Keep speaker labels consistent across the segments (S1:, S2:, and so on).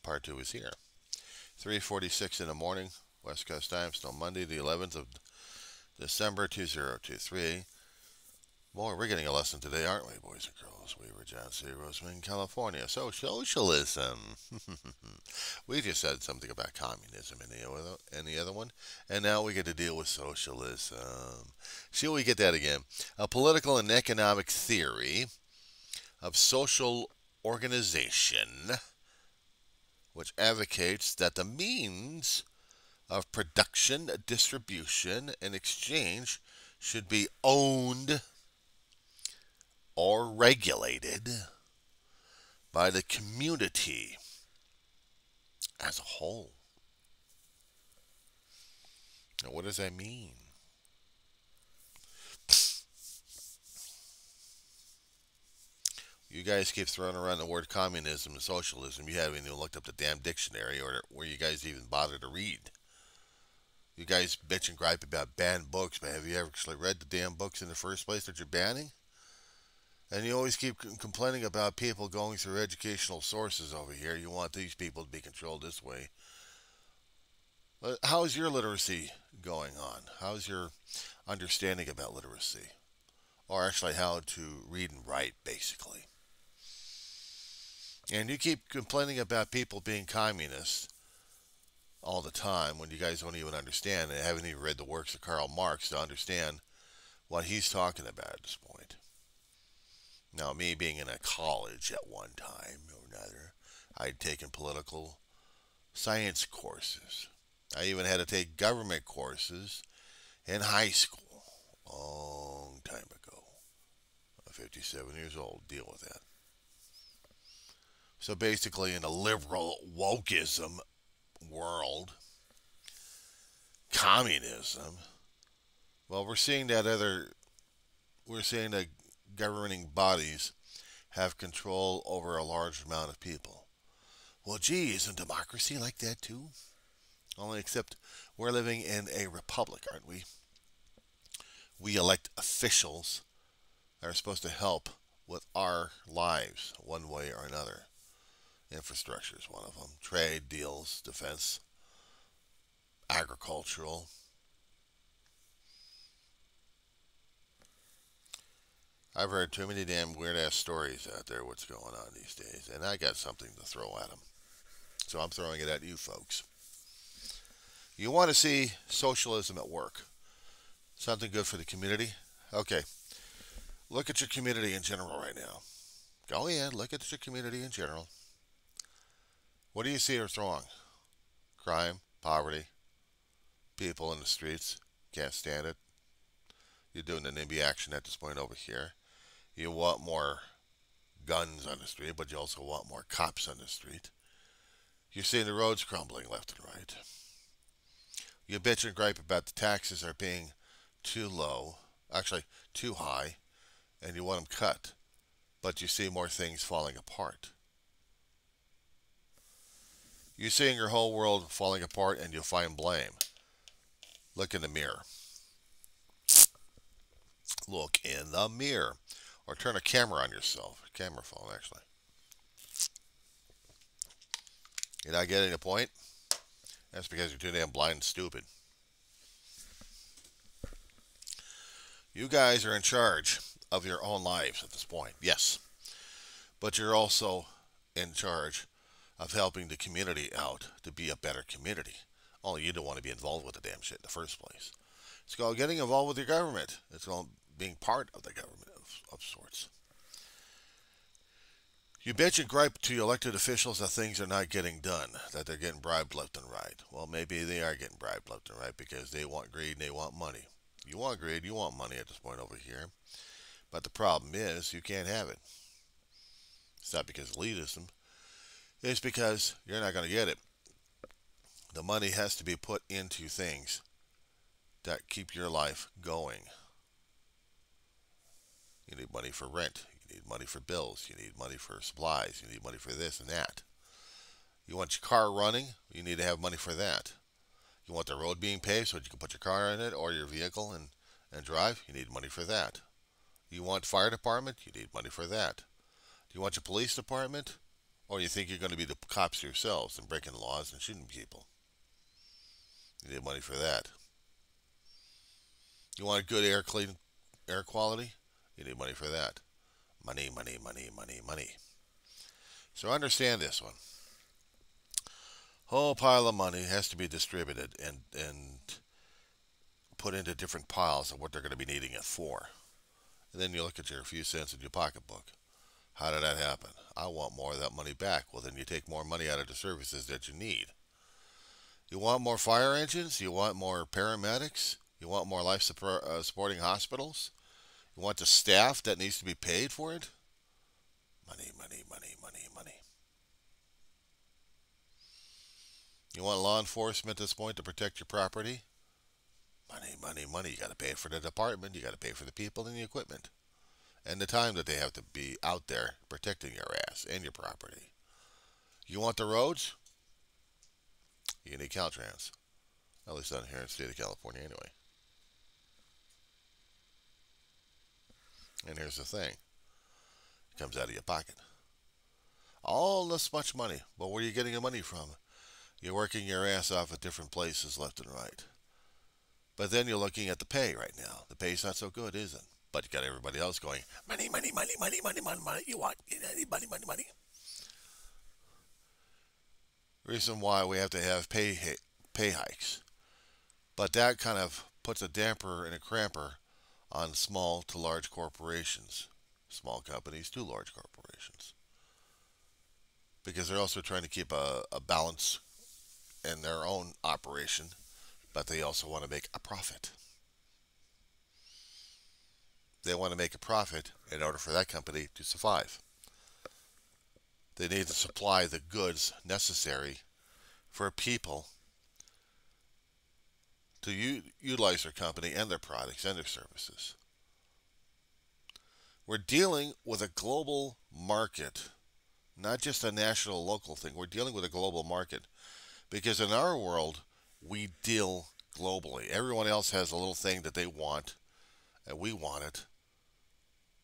S1: Part 2 is here. 3:46 in the morning, West Coast time, still Monday, the 11th of December 2023. Boy, we're getting a lesson today, aren't we, boys and girls? We were John C. Roseman, California. So, socialism. We just said something about communism in the other one, and now we get to deal with socialism. Shall we get that again? A political and economic theory of social organization which advocates that the means of production, distribution, and exchange should be owned or regulated by the community as a whole. Now, what does that mean? You guys keep throwing around the word communism and socialism. You haven't even looked up the damn dictionary or where you guys even bother to read. You guys bitch and gripe about banned books, but have you ever actually read the damn books in the first place that you're banning? And you always keep complaining about people going through educational sources over here. You want these people to be controlled this way. How's your literacy going on? How's your understanding about literacy? Or actually how to read and write, basically. And you keep complaining about people being communists all the time when you guys don't even understand and haven't even read the works of Karl Marx to understand what he's talking about at this point. Now, me being in a college at one time or another, I'd taken political science courses. I even had to take government courses in high school. A long time ago. I'm 57 years old. Deal with that. So basically, in a liberal wokeism world, communism, well, we're seeing that governing bodies have control over a large amount of people. Well, gee, isn't democracy like that too? Only except we're living in a republic, aren't we? We elect officials that are supposed to help with our lives one way or another. Infrastructure is one of them. Trade, deals, defense, agricultural. I've heard too many damn weird ass stories out there what's going on these days, and I got something to throw at them. So I'm throwing it at you folks. You want to see socialism at work? Something good for the community? Okay, look at your community in general right now. Go ahead, look at your community in general. What do you see that's wrong? Crime, poverty, people in the streets, can't stand it. You're doing the NIMBY action at this point over here. You want more guns on the street, but you also want more cops on the street. You're seeing the roads crumbling left and right. You bitch and gripe about the taxes are being too low, actually too high, and you want them cut, but you see more things falling apart. You're seeing your whole world falling apart and you'll find blame. Look in the mirror. Look in the mirror. Or turn a camera on yourself. Camera phone, actually. You're not getting the point? That's because you're too damn blind and stupid. You guys are in charge of your own lives at this point, yes. But you're also in charge of helping the community out to be a better community. Only you don't want to be involved with the damn shit in the first place. It's called getting involved with your government. It's called being part of the government of sorts. You bitch and gripe to your elected officials that things are not getting done, that they're getting bribed left and right. Well, maybe they are getting bribed left and right because they want greed and they want money. You want greed, you want money at this point over here. But the problem is you can't have it. It's not because of elitism. It's because you're not going to get it. The money has to be put into things that keep your life going. You need money for rent. You need money for bills. You need money for supplies. You need money for this and that. You want your car running? You need to have money for that. You want the road being paved so that you can put your car in it or your vehicle and drive? You need money for that. You want fire department? You need money for that. Do you want your police department? Or you think you're going to be the cops yourselves and breaking laws and shooting people. You need money for that. You want good air quality? You need money for that. Money, money, money, money, money. So understand this one. Whole pile of money has to be distributed and put into different piles of what they're going to be needing it for. And then you look at your few cents in your pocketbook. How did that happen? I want more of that money back. Well, then you take more money out of the services that you need. You want more fire engines? You want more paramedics? You want more life-supporting hospitals? You want the staff that needs to be paid for it? Money, money, money, money, money. You want law enforcement at this point to protect your property? Money, money, money. You got to pay for the department. You got to pay for the people and the equipment. And the time that they have to be out there protecting your ass and your property. You want the roads? You need Caltrans. At least down here in the state of California anyway. And here's the thing. It comes out of your pocket. All this much money. But where are you getting the money from? You're working your ass off at different places left and right. But then you're looking at the pay right now. The pay's not so good, is it? But you got everybody else going, money, money, money, money, money, money, money. You want money, money, money. Reason why we have to have pay hikes. But that kind of puts a damper and a cramper on small to large corporations. Small companies to large corporations. Because they're also trying to keep a balance in their own operation, but they also want to make a profit. They want to make a profit in order for that company to survive. They need to supply the goods necessary for people to utilize their company and their products and their services. We're dealing with a global market, not just a national local thing. We're dealing with a global market because in our world, we deal globally. Everyone else has a little thing that they want, and we want it,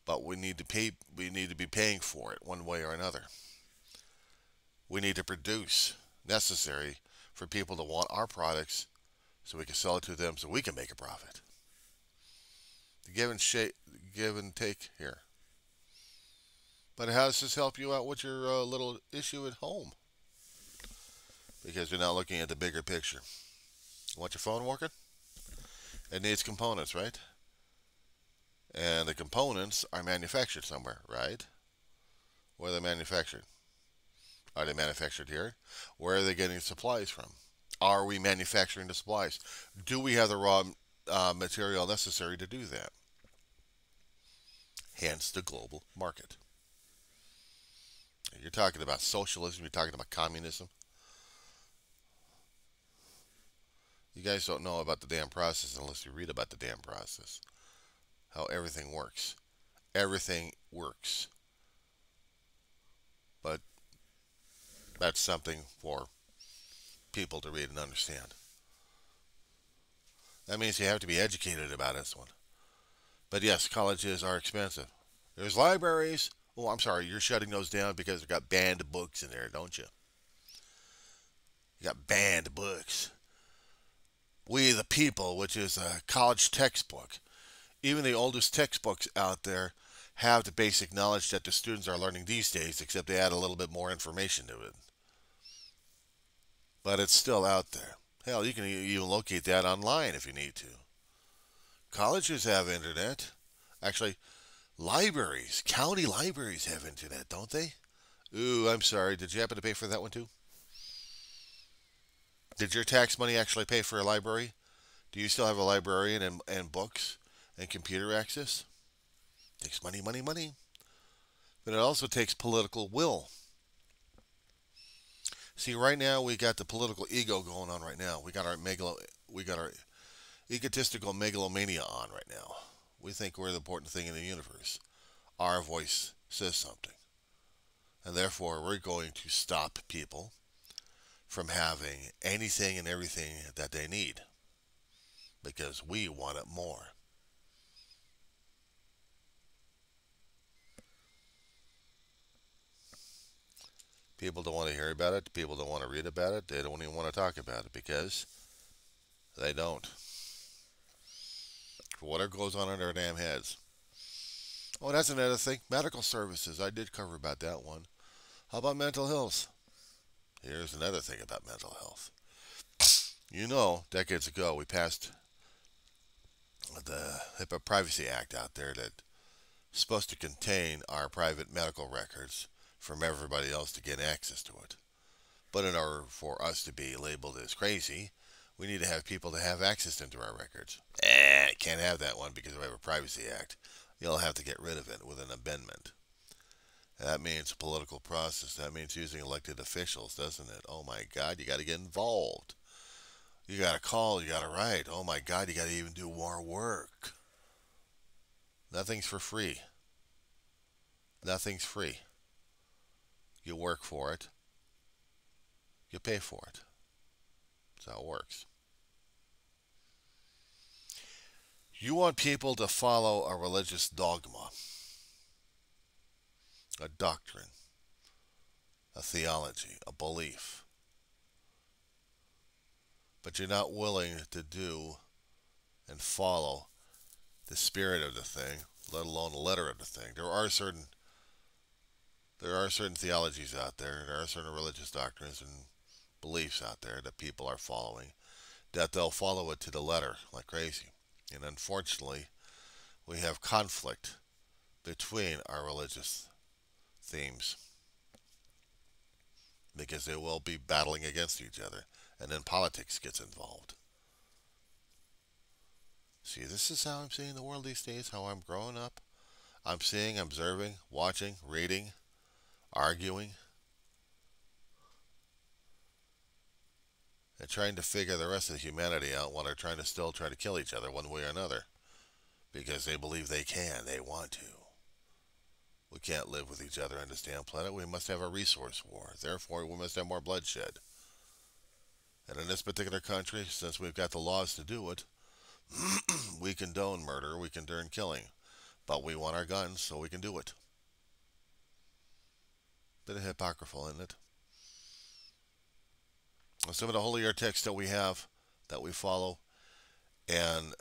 S1: but we need to pay. We need to be paying for it one way or another. We need to produce necessary for people to want our products so we can sell it to them so we can make a profit. The give and take here. But how does this help you out with your little issue at home? Because you're not looking at the bigger picture. You want your phone working? It needs components, right? And the components are manufactured somewhere, right? Where are they manufactured? Are they manufactured here? Where are they getting supplies from? Are we manufacturing the supplies? Do we have the raw material necessary to do that? Hence the global market. You're talking about socialism. You're talking about communism. You guys don't know about the damn process unless you read about the damn process. How everything works. Everything works. But that's something for people to read and understand. That means you have to be educated about this one. But yes, colleges are expensive. There's libraries. Oh, I'm sorry, you're shutting those down because they've got banned books in there, don't you? You got banned books. We the People, which is a college textbook. Even the oldest textbooks out there have the basic knowledge that the students are learning these days, except they add a little bit more information to it. But it's still out there. Hell, you can even locate that online if you need to. Colleges have internet. Actually, libraries, county libraries have internet, don't they? Ooh, I'm sorry. Did you happen to pay for that one too? Did your tax money actually pay for a library? Do you still have a librarian and books and computer access? It takes money, money, money. But it also takes political will. See, right now we got the political ego going on right now. We got our egotistical megalomania on right now. We think we're the important thing in the universe. Our voice says something. And therefore, we're going to stop people from having anything and everything that they need. Because we want it more. People don't want to hear about it. People don't want to read about it. They don't even want to talk about it because they don't. For whatever goes on in their damn heads. Oh, that's another thing. Medical services. I did cover about that one. How about mental health? Here's another thing about mental health. You know, decades ago, we passed the HIPAA Privacy Act out there that's supposed to contain our private medical records from everybody else to get access to it. But in order for us to be labeled as crazy, we need to have people to have access into our records. Can't have that one because we have a Privacy Act. You'll have to get rid of it with an amendment. That means a political process. That means using elected officials, doesn't it? Oh my God, you got to get involved. You got to call, you got to write. Oh my God, you got to even do more work. Nothing's for free. Nothing's free. You work for it. You pay for it. That's how it works. You want people to follow a religious dogma, a doctrine, a theology, a belief. But you're not willing to do and follow the spirit of the thing, let alone the letter of the thing. There are certain theologies out there, there are certain religious doctrines and beliefs out there that people are following, that they'll follow it to the letter like crazy. And unfortunately, we have conflict between our religious themes because they will be battling against each other, and then politics gets involved. See, this is how I'm seeing the world these days, how I'm growing up. I'm seeing, observing, watching, reading, arguing, and trying to figure the rest of humanity out while they're trying to still try to kill each other one way or another because they believe they can, they want to. We can't live with each other on this damn planet. We must have a resource war. Therefore, we must have more bloodshed. And in this particular country, since we've got the laws to do it, we condone murder, we condone killing. But we want our guns so we can do it. Bit of hypocritical, isn't it? Some of the holier texts that we have, that we follow, and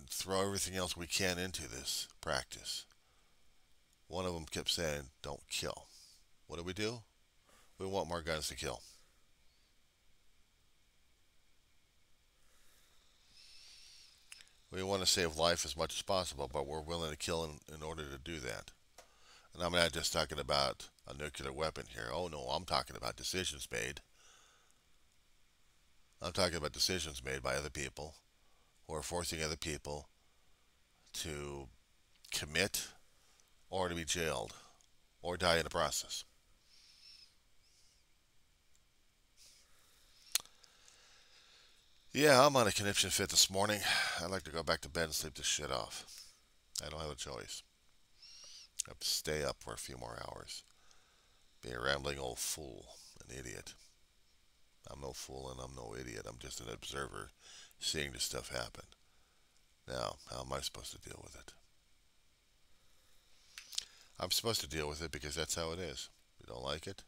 S1: throw everything else we can into this practice. One of them kept saying, don't kill. What do? We want more guns to kill. We want to save life as much as possible, but we're willing to kill in order to do that. And I'm not just talking about a nuclear weapon here. Oh no, I'm talking about decisions made. I'm talking about decisions made by other people who are forcing other people to commit or to be jailed or die in the process. Yeah, I'm on a conniption fit this morning. I'd like to go back to bed and sleep this shit off. I don't have a choice. I have to stay up for a few more hours. Be a rambling old fool, an idiot. I'm no fool and I'm no idiot. I'm just an observer seeing this stuff happen. Now, how am I supposed to deal with it? I'm supposed to deal with it because that's how it is. You don't like it?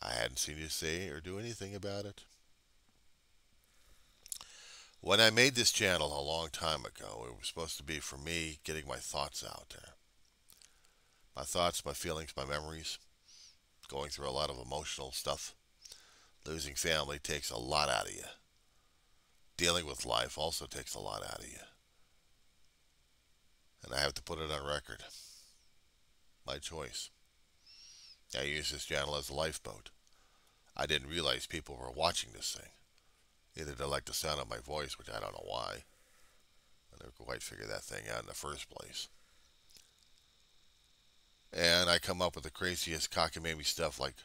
S1: I hadn't seen you say or do anything about it. When I made this channel a long time ago, it was supposed to be for me getting my thoughts out there. My thoughts, my feelings, my memories. Going through a lot of emotional stuff. Losing family takes a lot out of you. Dealing with life also takes a lot out of you. And I have to put it on record. My choice. I use this channel as a lifeboat. I didn't realize people were watching this thing. Either they like the sound of my voice, which I don't know why. I never quite figured that thing out in the first place. And I come up with the craziest cockamamie stuff like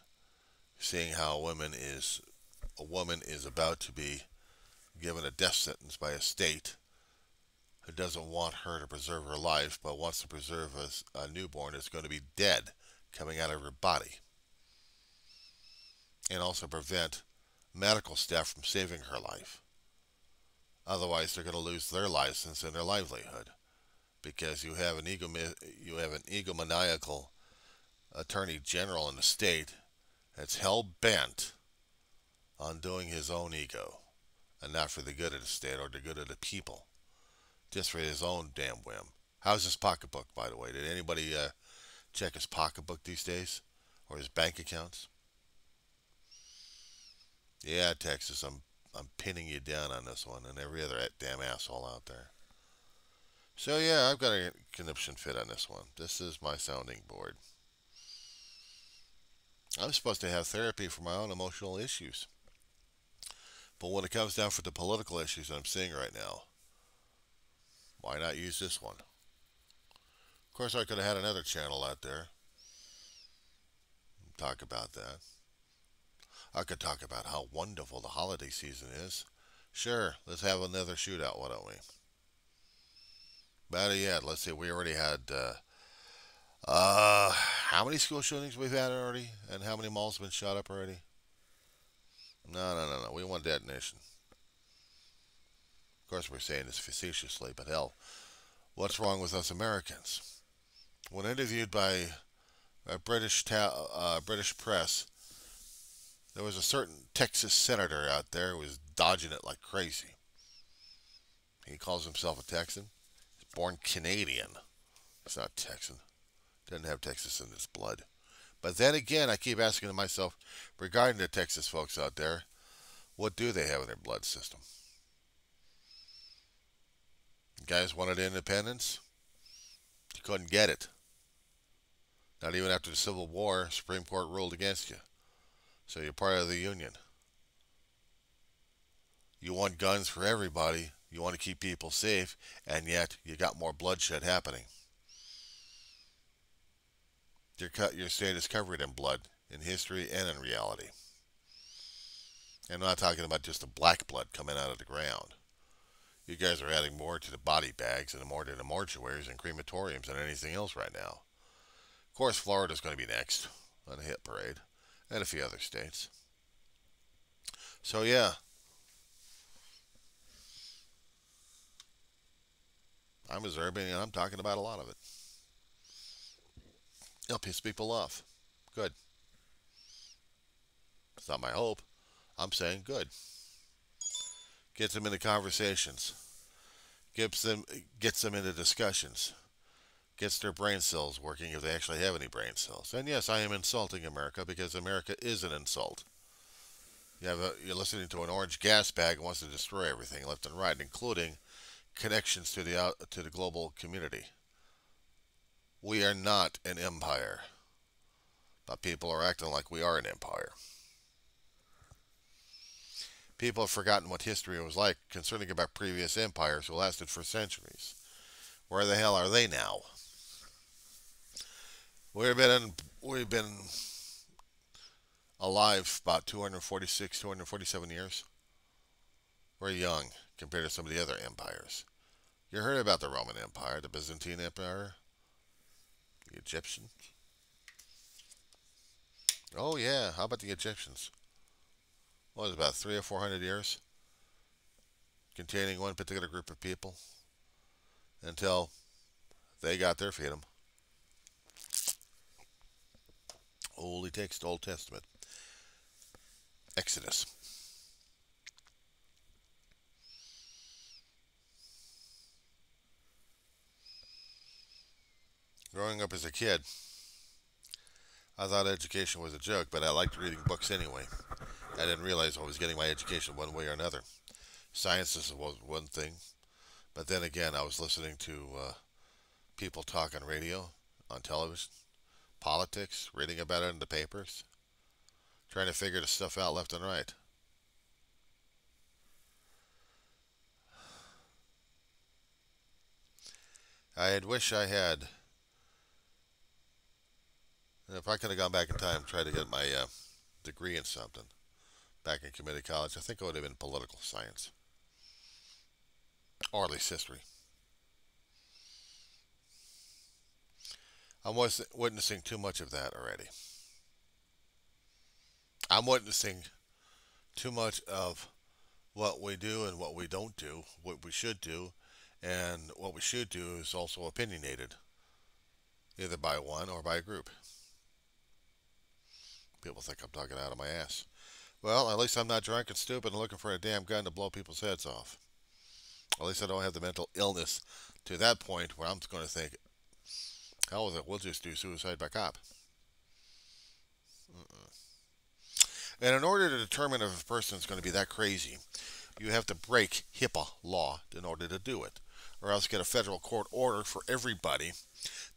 S1: seeing how a woman is about to be given a death sentence by a state who doesn't want her to preserve her life but wants to preserve a newborn that's going to be dead coming out of her body. And also prevent medical staff from saving her life. Otherwise, they're going to lose their license and their livelihood because you have an egomaniacal attorney general in the state that's hell bent on doing his own ego and not for the good of the state or the good of the people, just for his own damn whim. How's his pocketbook, by the way? Did anybody check his pocketbook these days or his bank accounts? Yeah, Texas, I'm pinning you down on this one and every other damn asshole out there. So yeah, I've got a conniption fit on this one. This is my sounding board. I'm supposed to have therapy for my own emotional issues. But when it comes down for the political issues that I'm seeing right now, why not use this one? Of course, I could have had another channel out there. Talk about that. I could talk about how wonderful the holiday season is. Sure, let's have another shootout, why don't we? Better yet, let's see, we already had, how many school shootings we've had already? And how many malls have been shot up already? No. We want detonation. Of course, we're saying this facetiously, but hell, what's wrong with us Americans? When interviewed by a British press, there was a certain Texas senator out there who was dodging it like crazy. He calls himself a Texan. He's born Canadian. He's not Texan. Doesn't have Texas in his blood. But then again, I keep asking myself, regarding the Texas folks out there, what do they have in their blood system? You guys wanted independence? You couldn't get it. Not even after the Civil War, Supreme Court ruled against you. So you're part of the Union. You want guns for everybody. You want to keep people safe, and yet you got more bloodshed happening. Your state is covered in blood, in history and in reality. And I'm not talking about just the black blood coming out of the ground. You guys are adding more to the body bags and more to the mortuaries and crematoriums than anything else right now. Of course, Florida's going to be next on the hit parade, and a few other states. So yeah, I'm observing and I'm talking about a lot of it. It'll piss people off. Good. It's not my hope. I'm saying good. Gets them into conversations. Gets them into discussions. Gets their brain cells working if they actually have any brain cells. And yes, I am insulting America because America is an insult. You're listening to an orange gas bag who wants to destroy everything left and right, including connections to the global community. We are not an empire, but people are acting like we are an empire. People have forgotten what history was like concerning about previous empires who lasted for centuries. Where the hell are they now? We've been alive about 246, 247 years. We're young compared to some of the other empires. You heard about the Roman Empire, the Byzantine Empire, the Egyptians. Oh yeah, how about the Egyptians? What was it, about 300 or 400 years? Containing one particular group of people until they got their freedom. Holy text, Old Testament. Exodus. Growing up as a kid, I thought education was a joke, but I liked reading books anyway. I didn't realize I was getting my education one way or another. Sciences was one thing, but then again, I was listening to people talk on radio, on television, politics, reading about it in the papers, trying to figure the stuff out left and right. I wish I had. If I could have gone back in time and tried to get my degree in something back in community college, I think it would have been political science. Or at least history. I'm witnessing too much of that already. I'm witnessing too much of what we do and what we don't do, what we should do, and what we should do is also opinionated, either by one or by a group. People think I'm talking out of my ass. Well, at least I'm not drunk and stupid and looking for a damn gun to blow people's heads off. At least I don't have the mental illness to that point where I'm going to think, hell with it, we'll just do suicide by cop. And in order to determine if a person is going to be that crazy, you have to break HIPAA law in order to do it, or else get a federal court order for everybody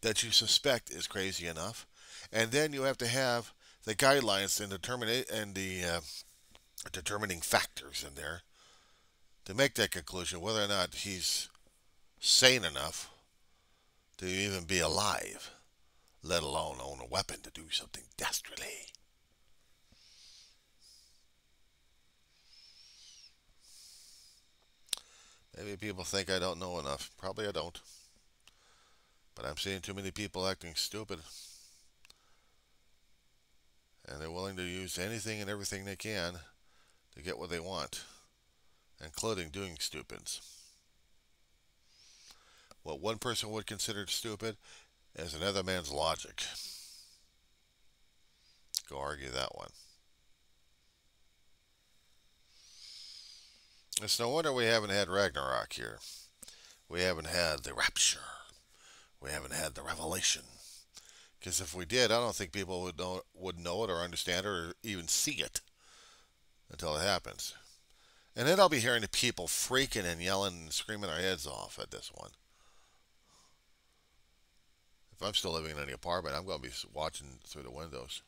S1: that you suspect is crazy enough, and then you have to have the guidelines and the determining factors in there to make that conclusion whether or not he's sane enough to even be alive, let alone own a weapon to do something dastardly. Maybe people think I don't know enough. Probably I don't. But I'm seeing too many people acting stupid. And they're willing to use anything and everything they can to get what they want, including doing stupids. What one person would consider stupid is another man's logic. Go argue that one. It's no wonder we haven't had Ragnarok here. We haven't had the rapture. We haven't had the revelation. Because if we did, I don't think people would know it or understand it or even see it until it happens. And then I'll be hearing the people freaking and yelling and screaming their heads off at this one. If I'm still living in the apartment, I'm going to be watching through the windows,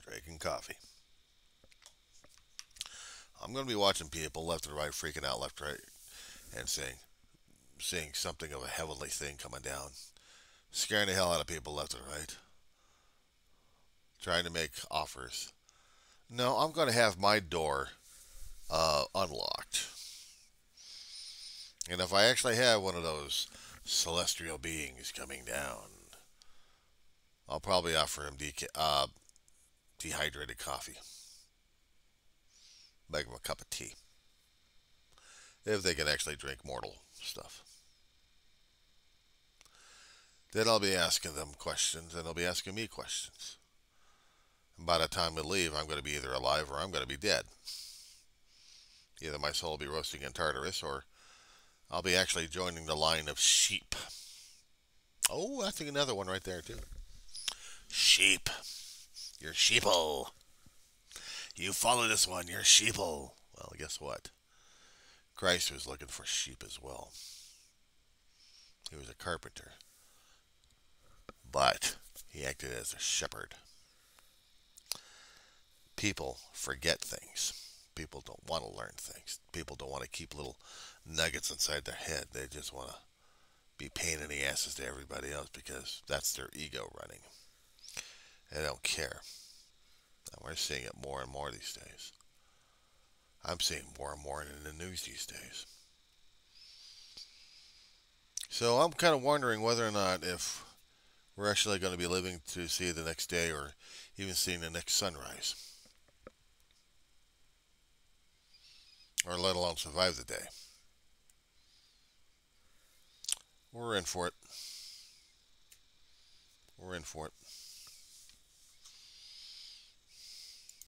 S1: drinking coffee. I'm going to be watching people left and right freaking out left and right and seeing something of a heavenly thing coming down, scaring the hell out of people left and right, trying to make offers. No, I'm going to have my door unlocked. And if I actually have one of those celestial beings coming down, I'll probably offer him dehydrated coffee. Make him a cup of tea. If they can actually drink mortal stuff. Then I'll be asking them questions, and they'll be asking me questions. And by the time we leave, I'm going to be either alive or I'm going to be dead. Either my soul will be roasting in Tartarus, or I'll be actually joining the line of sheep. Oh, I think another one right there, too. Sheep. You're sheeple. You follow this one, you're sheeple. Well, guess what? Christ was looking for sheep as well. He was a carpenter. But he acted as a shepherd. People forget things. People don't want to learn things. People don't want to keep little nuggets inside their head. They just want to be pain in the asses to everybody else because that's their ego running. They don't care. And we're seeing it more and more these days. I'm seeing more and more in the news these days. So I'm kind of wondering whether or not if we're actually going to be living to see the next day or even seeing the next sunrise. Or let alone survive the day. We're in for it. We're in for it.